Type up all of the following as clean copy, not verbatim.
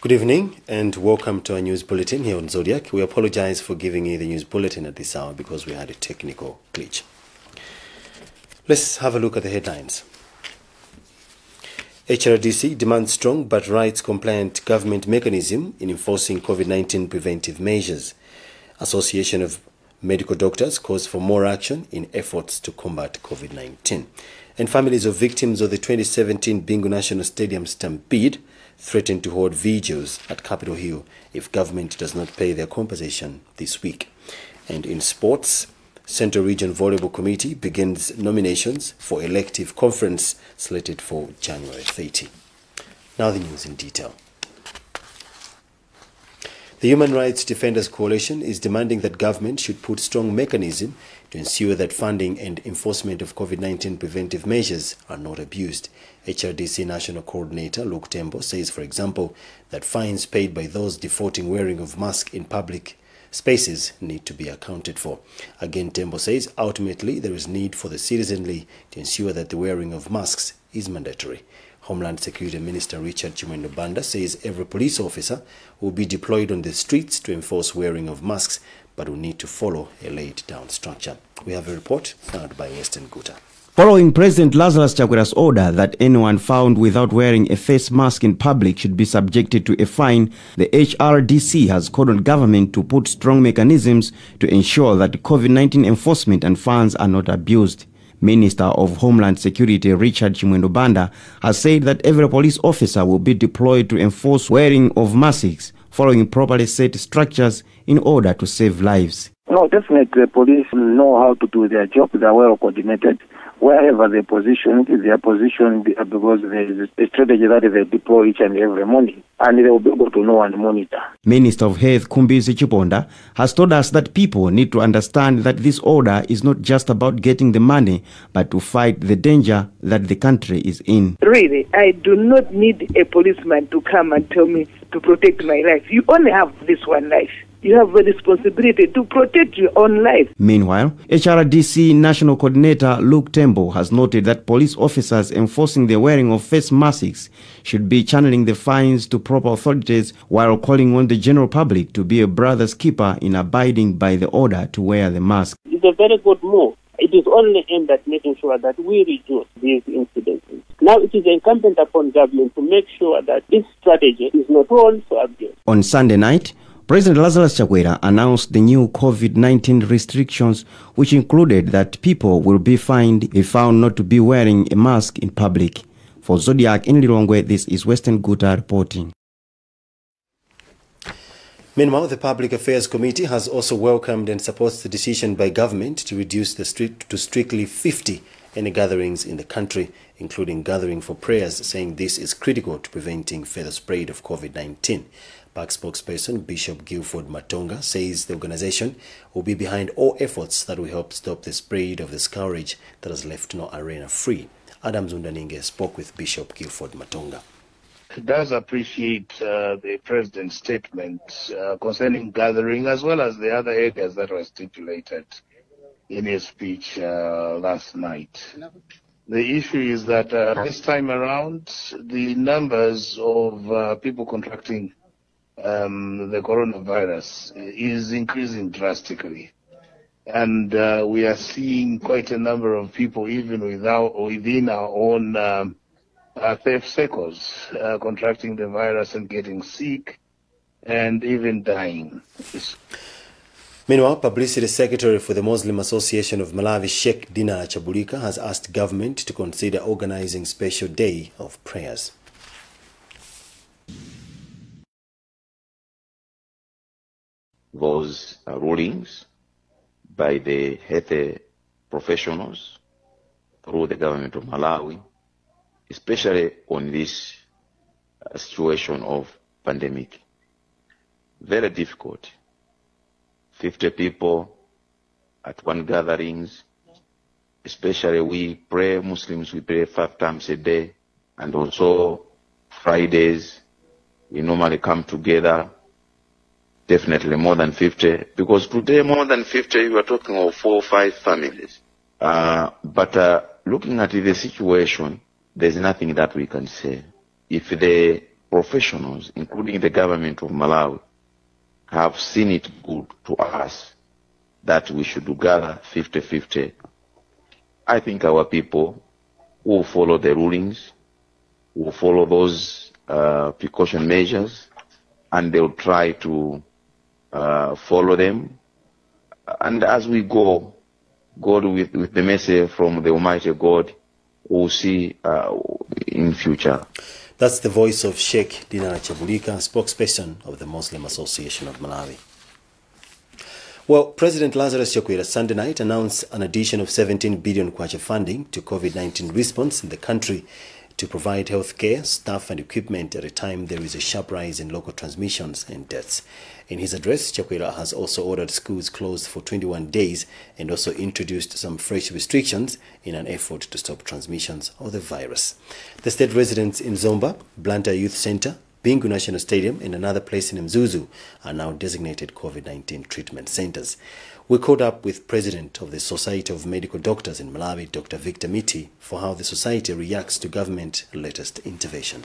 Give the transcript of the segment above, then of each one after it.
Good evening and welcome to our news bulletin here on Zodiac. We apologize for giving you the news bulletin at this hour because we had a technical glitch. Let's have a look at the headlines. HRDC demands strong but rights-compliant government mechanism in enforcing COVID-19 preventive measures. Association of Medical Doctors calls for more action in efforts to combat COVID-19. And families of victims of the 2017 Bingu National Stadium Stampede threaten to hold vigils at Capitol Hill if government does not pay their compensation this week. And in sports, Central Region Volleyball Committee begins nominations for elective conference slated for January 30. Now the news in detail. The Human Rights Defenders Coalition is demanding that government should put strong mechanism to ensure that funding and enforcement of COVID-19 preventive measures are not abused. HRDC National Coordinator Luke Tembo says, for example, that fines paid by those defaulting wearing of masks in public spaces need to be accounted for. Again, Tembo says ultimately there is need for the citizenry to ensure that the wearing of masks is mandatory. Homeland Security Minister Richard Chimwendo says every police officer will be deployed on the streets to enforce wearing of masks, but will need to follow a laid-down structure. We have a report found by Western Guta. Following President Lazarus Chakwera's order that anyone found without wearing a face mask in public should be subjected to a fine, the HRDC has called on government to put strong mechanisms to ensure that COVID-19 enforcement and funds are not abused. Minister of Homeland Security Richard Chimwendo has said that every police officer will be deployed to enforce wearing of masks following properly set structures in order to save lives. No, definitely the police know how to do their job. They are well coordinated. Wherever they're positioned because there is a strategy that they deploy each and every morning, and they will be able to know and monitor. Minister of Health Kumbizi Chiponda has told us that people need to understand that this order is not just about getting the money, but to fight the danger that the country is in. Really, I do not need a policeman to come and tell me to protect my life. You only have this one life. You have a responsibility to protect your own life. Meanwhile, HRDC National Coordinator Luke Tembo has noted that police officers enforcing the wearing of face masks should be channeling the fines to proper authorities while calling on the general public to be a brother's keeper in abiding by the order to wear the mask. It's a very good move. It is only aimed at making sure that we reduce these incidents. Now it is incumbent upon government to make sure that this strategy is not prone to abuse. On Sunday night, President Lazarus Chakwera announced the new COVID-19 restrictions, which included that people will be fined if found not to be wearing a mask in public. For Zodiac in Lilongwe, this is Western Guta reporting. Meanwhile, the Public Affairs Committee has also welcomed and supports the decision by government to reduce the to strictly 50 any gatherings in the country, including gathering for prayers, saying this is critical to preventing further spread of COVID-19. PAC spokesperson Bishop Guilford Matonga says the organization will be behind all efforts that will help stop the spread of the scourge that has left no arena free. Adam Zundaninge spoke with Bishop Guilford Matonga. He does appreciate the president's statement concerning gathering as well as the other areas that were stipulated in his speech last night. The issue is that this time around, the numbers of people contracting the coronavirus is increasing drastically. And we are seeing quite a number of people, even within our own safe circles, contracting the virus and getting sick and even dying. Meanwhile, Publicity Secretary for the Muslim Association of Malawi, Sheikh Dina Chabulika, has asked government to consider organizing special day of prayers. Those rulings by the health professionals through the government of Malawi, especially on this situation of pandemic. Very difficult. 50 people at one gatherings, especially we pray, Muslims, we pray 5 times a day, and also Fridays, we normally come together, definitely more than 50, because today more than 50, you are talking of 4 or 5 families. But looking at the situation, there's nothing that we can say. If the professionals, including the government of Malawi, have seen it good to us that we should gather 50-50. I think our people will follow the rulings, will follow those precaution measures, and they'll try to follow them. And as we go, God with the message from the Almighty God, we'll see in future. That's the voice of Sheikh Dinar Chabulika, spokesperson of the Muslim Association of Malawi. Well, President Lazarus Chakwera Sunday night announced an addition of 17 billion kwacha funding to COVID-19 response in the country to provide health care, staff and equipment at a time there is a sharp rise in local transmissions and deaths. In his address, Chakwera has also ordered schools closed for 21 days and also introduced some fresh restrictions in an effort to stop transmissions of the virus. The state residents in Zomba, Blantyre Youth Center, Bingu National Stadium and another place in Mzuzu are now designated COVID-19 treatment centers. We caught up with President of the Society of Medical Doctors in Malawi, Dr. Victor Miti, for how the society reacts to government latest intervention.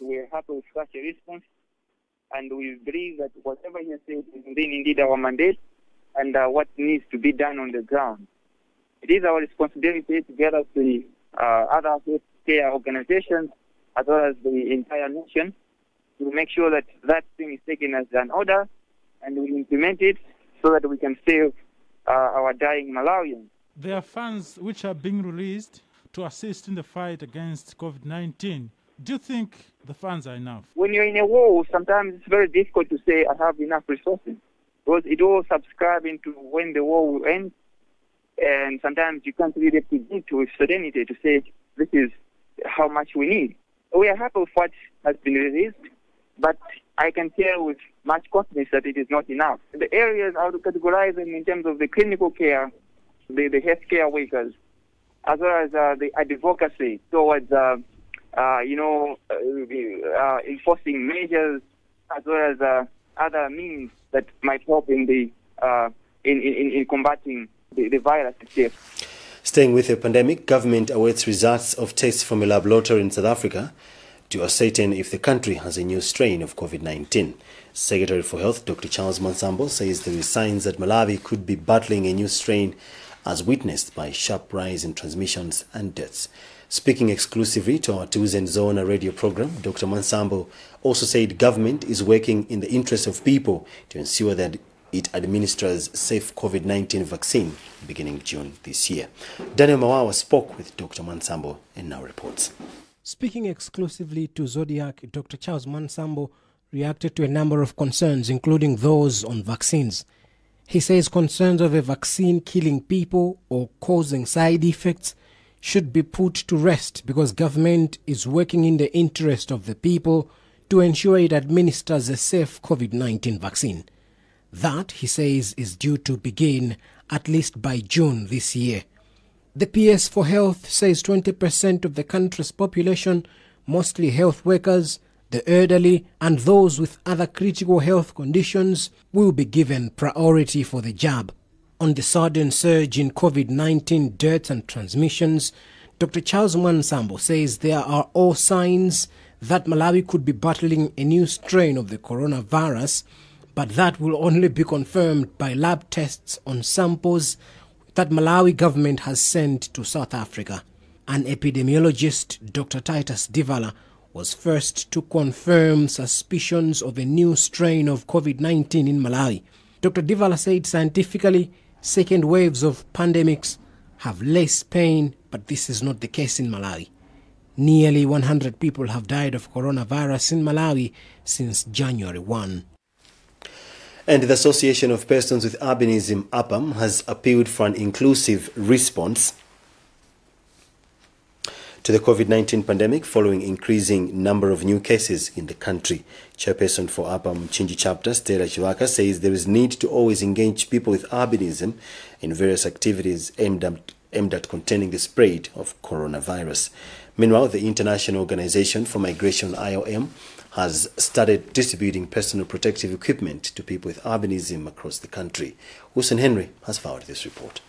We are happy with such a response, and we believe that whatever he has said is indeed our mandate and what needs to be done on the ground. It is our responsibility together with the other health care organizations as well as the entire nation to make sure that that thing is taken as an order and we implement it so that we can save our dying Malawians. There are funds which are being released to assist in the fight against COVID-19. Do you think the funds are enough? When you're in a war, sometimes it's very difficult to say I have enough resources because it all subscribes into when the war will end, and sometimes you can't really predict with certainty to say this is how much we need. We are happy with what has been released, but I can tell with much confidence that it is not enough. The areas I would categorize them in terms of the clinical care, the healthcare workers, as well as the advocacy towards, enforcing measures, as well as other means that might help in the in combating the virus itself. Staying with the pandemic, government awaits results of tests from a laboratory in South Africa to ascertain if the country has a new strain of COVID-19. Secretary for Health, Dr. Charles Mansambo, says there is signs that Malawi could be battling a new strain as witnessed by a sharp rise in transmissions and deaths. Speaking exclusively to our Tuesday Zona radio program, Dr. Mansambo also said government is working in the interest of people to ensure that it administers safe COVID-19 vaccine beginning June this year. Daniel Mawawa spoke with Dr. Mansambo and now reports. Speaking exclusively to Zodiak, Dr. Charles Mansambo reacted to a number of concerns, including those on vaccines. He says concerns of a vaccine killing people or causing side effects should be put to rest because government is working in the interest of the people to ensure it administers a safe COVID-19 vaccine. That, he says, is due to begin at least by June this year. The PS for Health says 20% of the country's population, mostly health workers, the elderly and those with other critical health conditions, will be given priority for the jab. On the sudden surge in COVID-19 deaths and transmissions, Dr. Charles Mansambo says there are all signs that Malawi could be battling a new strain of the coronavirus, but that will only be confirmed by lab tests on samples that Malawi government has sent to South Africa. An epidemiologist, Dr. Titus Divala, was first to confirm suspicions of a new strain of COVID-19 in Malawi. Dr. Divala said scientifically, second waves of pandemics have less pain, but this is not the case in Malawi. Nearly 100 people have died of coronavirus in Malawi since January 1. And the Association of Persons with Albinism, APAM, has appealed for an inclusive response to the COVID-19 pandemic following increasing number of new cases in the country. Chairperson for APAM Chinji Chapter, Stella Chiwaka, says there is need to always engage people with albinism in various activities aimed at containing the spread of coronavirus. Meanwhile, the International Organization for Migration, IOM, has started distributing personal protective equipment to people with albinism across the country. Hussein Henry has forwarded this report.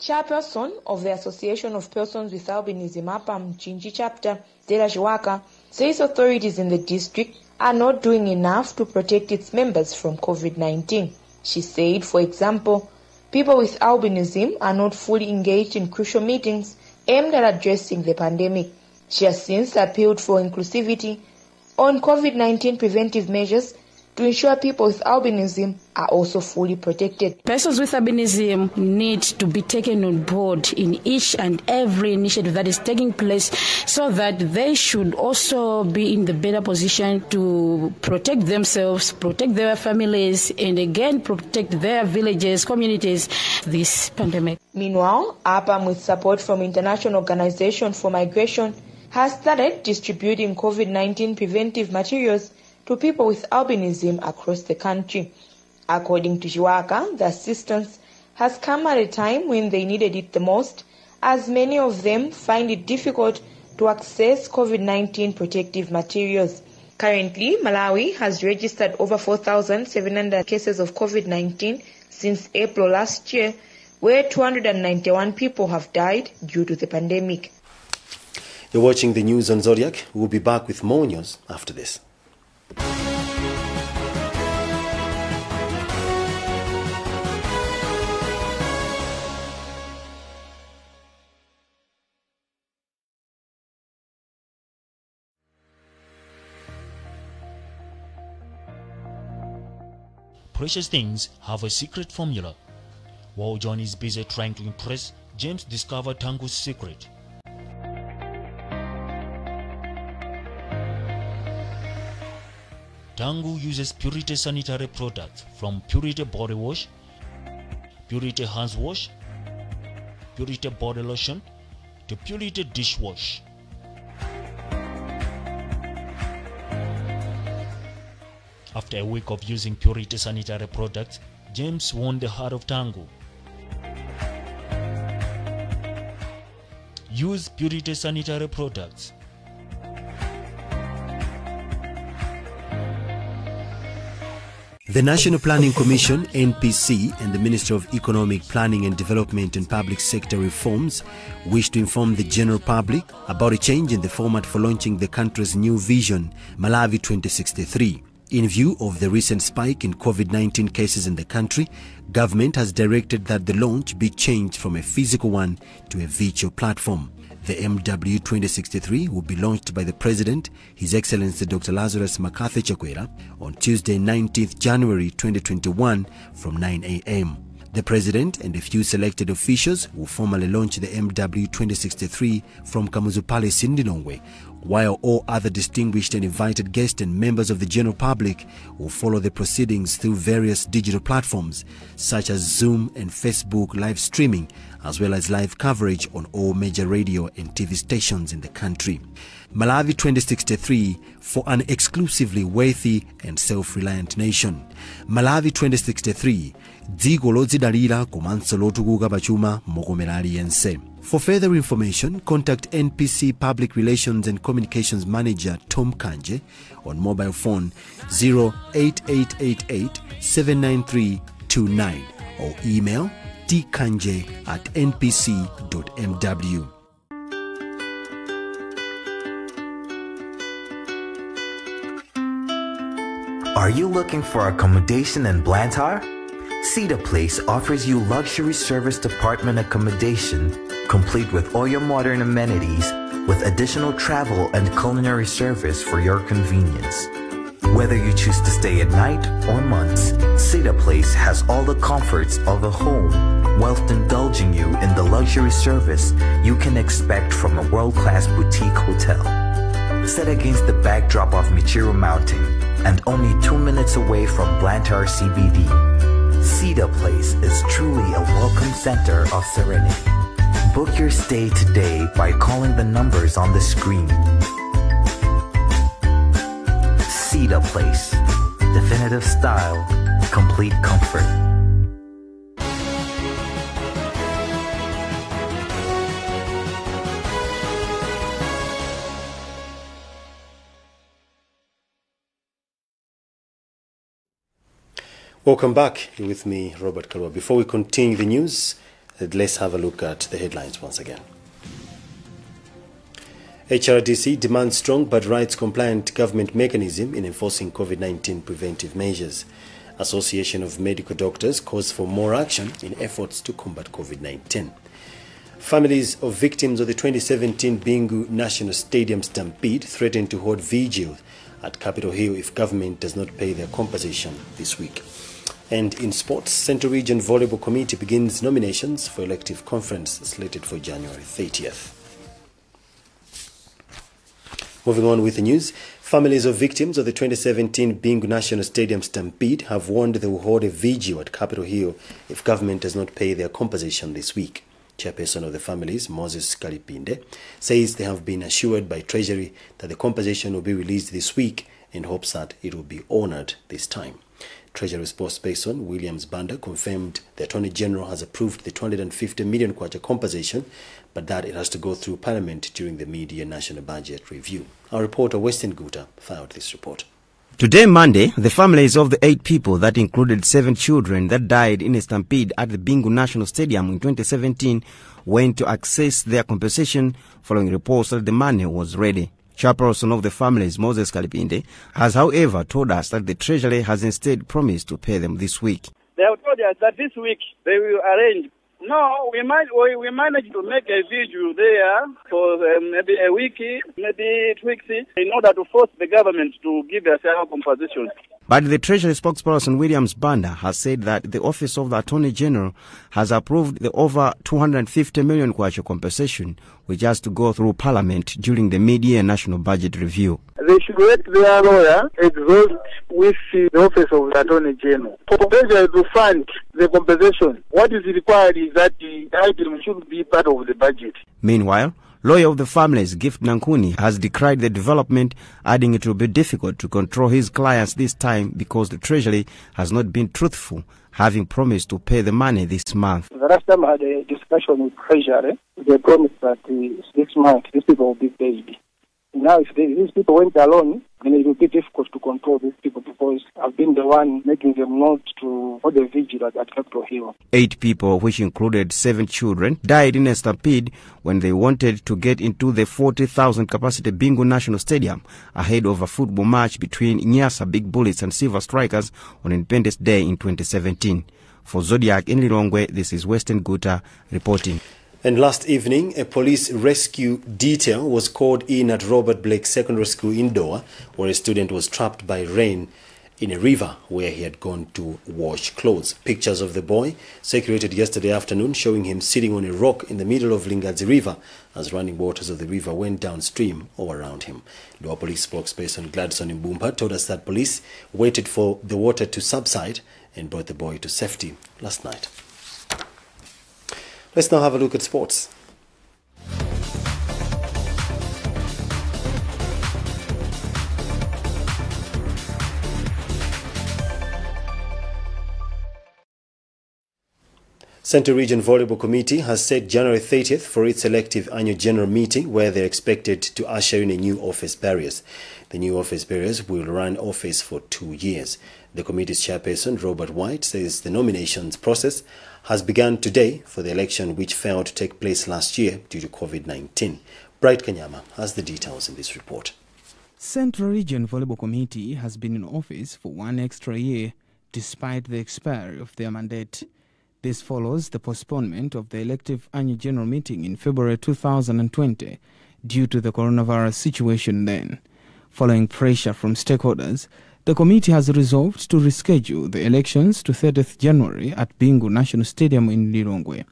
Chairperson of the Association of Persons with Albinism, APAM Chinji Chapter, Stella Chiwaka, says authorities in the district are not doing enough to protect its members from COVID-19. She said, for example, people with albinism are not fully engaged in crucial meetings aimed at addressing the pandemic. She has since appealed for inclusivity on COVID-19 preventive measures to ensure people with albinism are also fully protected. Persons with albinism need to be taken on board in each and every initiative that is taking place so that they should also be in the better position to protect themselves, protect their families, and again protect their villages, communities, this pandemic. Meanwhile, APAM, with support from International Organization for Migration, has started distributing COVID-19 preventive materials to people with albinism across the country. According to Jiwaka, the assistance has come at a time when they needed it the most, as many of them find it difficult to access COVID-19 protective materials. Currently, Malawi has registered over 4,700 cases of COVID-19 since April last year, where 291 people have died due to the pandemic. You're watching the news on Zodiac. We'll be back with more news after this. Precious things have a secret formula. While John is busy trying to impress, James discovered Tangu's secret. Tangu uses Purity sanitary products from Purity body wash, Purity hands wash, Purity body lotion to Purity dishwash. After a week of using Purity sanitary products, James won the heart of Tangu. Use Purity sanitary products. The National Planning Commission, NPC, and the Ministry of Economic Planning and Development and Public Sector Reforms wish to inform the general public about a change in the format for launching the country's new vision, Malawi 2063. In view of the recent spike in COVID-19 cases in the country, government has directed that the launch be changed from a physical one to a virtual platform. The MW 2063 will be launched by the President, His Excellency Dr. Lazarus Makathi Chakwera, on Tuesday 19th January 2021 from 9 a.m. The President and a few selected officials will formally launch the MW 2063 from Kamuzu Palace in Lilongwe, while all other distinguished and invited guests and members of the general public will follow the proceedings through various digital platforms such as Zoom and Facebook live streaming, as well as live coverage on all major radio and TV stations in the country. Malawi 2063 for an exclusively wealthy and self-reliant nation. Malawi 2063 dziko lodzidalira komanso lotukuka pachuma mokomera aliyense. For further information, contact NPC Public Relations and Communications Manager Tom Kanje on mobile phone 08888 79329 or email tkanje@npc.mw. Are you looking for accommodation in Blantyre? Cedar Place offers you luxury service department accommodation, complete with all your modern amenities, with additional travel and culinary service for your convenience. Whether you choose to stay at night or months, Cedar Place has all the comforts of a home, whilst indulging you in the luxury service you can expect from a world-class boutique hotel. Set against the backdrop of Michiru Mountain and only 2 minutes away from Blantyre CBD, Cedar Place is truly a welcome center of serenity. Book your stay today by calling the numbers on the screen. Cedar Place, definitive style, complete comfort. Welcome back. You're with me, Robert Kalwa. Before we continue the news, let's have a look at the headlines once again. HRDC demands strong but rights-compliant government mechanism in enforcing COVID-19 preventive measures. Association of Medical Doctors calls for more action in efforts to combat COVID-19. Families of victims of the 2017 Bingu National Stadium stampede threaten to hold vigil at Capitol Hill if government does not pay their compensation this week. And in sports, Central Region Volleyball Committee begins nominations for elective conference slated for January 30th. Moving on with the news, families of victims of the 2017 Bingu National Stadium stampede have warned they will hold a vigil at Capitol Hill if government does not pay their compensation this week. Chairperson of the families, Moses Kalipinde, says they have been assured by Treasury that the compensation will be released this week and hopes that it will be honored this time. Treasury spokesperson Williams Banda confirmed the Attorney General has approved the 250 million kwacha compensation, but that it has to go through Parliament during the mid-year national budget review. Our reporter Weston Guta filed this report. Today, Monday, the families of the 8 people that included 7 children that died in a stampede at the Bingu National Stadium in 2017 went to access their compensation following reports that the money was ready. Chairperson of the families, Moses Kalipinde, has however told us that the Treasury has instead promised to pay them this week. They have told us that this week they will arrange. No, we managed to make a vigil there for maybe a week, maybe 2 weeks, in order to force the government to give us our compensation. But the Treasury spokesperson Williams Banda has said that the Office of the Attorney General has approved the over 250 million kwacha compensation, which has to go through Parliament during the mid-year national budget review. They should let their lawyer exhaust with the Office of the Attorney General. For Treasury to fund the compensation, what is required is that the item should be part of the budget. Meanwhile, lawyer of the families, Gift Nankuni, has decried the development, adding it will be difficult to control his clients this time because the Treasury has not been truthful, having promised to pay the money this month. The last time I had a discussion with Treasury, they promised that this month these people will be paid. Now, if these people went alone, then it will be difficult to control these people because I've been the one making them not to hold a vigil at Capitol Hill. 8 people, which included 7 children, died in a stampede when they wanted to get into the 40,000 capacity Bingu National Stadium ahead of a football match between Nyasa Big Bullets and Silver Strikers on Independence Day in 2017. For Zodiak in Lilongwe, this is Western Guta reporting. And last evening, a police rescue detail was called in at Robert Blake Secondary School indoor, where a student was trapped by rain in a river where he had gone to wash clothes. Pictures of the boy circulated yesterday afternoon showing him sitting on a rock in the middle of Lingadzi River as running waters of the river went downstream all around him. Lower Police spokesperson Gladson Mbumba told us that police waited for the water to subside and brought the boy to safety last night. Let's now have a look at sports. Central Region Volleyball Committee has set January 30th for its elective annual general meeting, where they're expected to usher in a new office bearers. The new office bearers will run office for 2 years. The committee's chairperson, Robert White, says the nominations process has begun today for the election which failed to take place last year due to COVID-19. Bright Kanyama has the details in this report. Central Region Volleyball Committee has been in office for 1 extra year despite the expiry of their mandate. This follows the postponement of the elective annual general meeting in February 2020 due to the coronavirus situation then. Following pressure from stakeholders, the committee has resolved to reschedule the elections to 30th January at Bingu National Stadium in Lilongwe.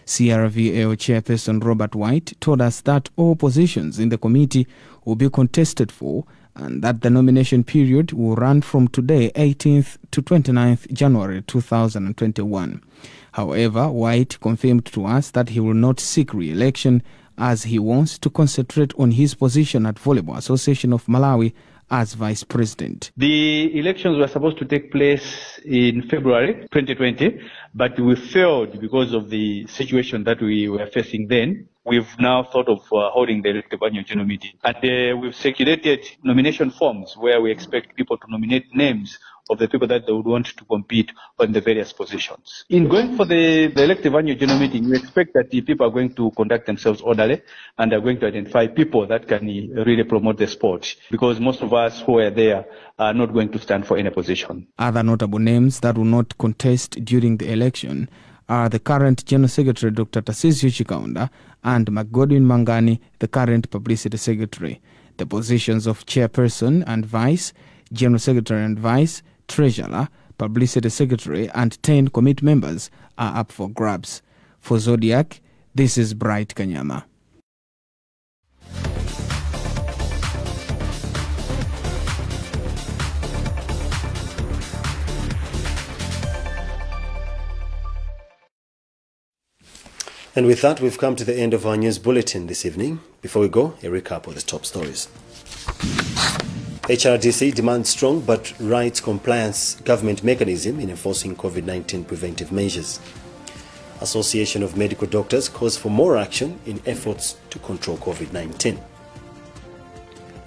CRVAO chairperson Robert White told us that all positions in the committee will be contested for and that the nomination period will run from today 18th to 29th January 2021. However, White confirmed to us that he will not seek re-election as he wants to concentrate on his position at Volleyball Association of Malawi as Vice President. The elections were supposed to take place in February 2020, but we failed because of the situation that we were facing then. We've now thought of holding the elective annual general meeting. And we've circulated nomination forms where we expect people to nominate names of the people that they would want to compete on the various positions. In going for the elective annual general meeting, we expect that the people are going to conduct themselves orderly and are going to identify people that can really promote the sport, because most of us who are there are not going to stand for any position. Other notable names that will not contest during the election are the current General Secretary Dr. Tasisio Chikaunda and McGodwin Mangani, the current Publicity Secretary. The positions of Chairperson and Vice, General Secretary and Vice, Treasurer, Publicity Secretary and 10 committee members are up for grabs. For Zodiac, this is Bright Kanyama. And with that, we've come to the end of our news bulletin this evening. Before we go, a recap of the top stories. HRDC demands strong but rights compliance government mechanism in enforcing COVID-19 preventive measures. Association of Medical Doctors calls for more action in efforts to control COVID-19.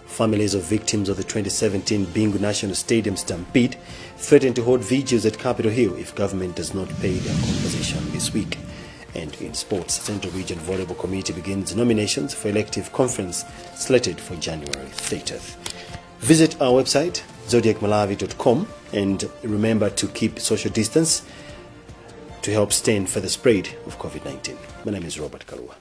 Families of victims of the 2017 Bingu National Stadium stampede threaten to hold vigils at Capitol Hill if government does not pay their compensation this week. And in sports, Central Region Volleyball Committee begins nominations for elective conference slated for January 30th. Visit our website, zodiacmalawi.com, and remember to keep social distance to help stem for the spread of COVID-19. My name is Robert Kalua.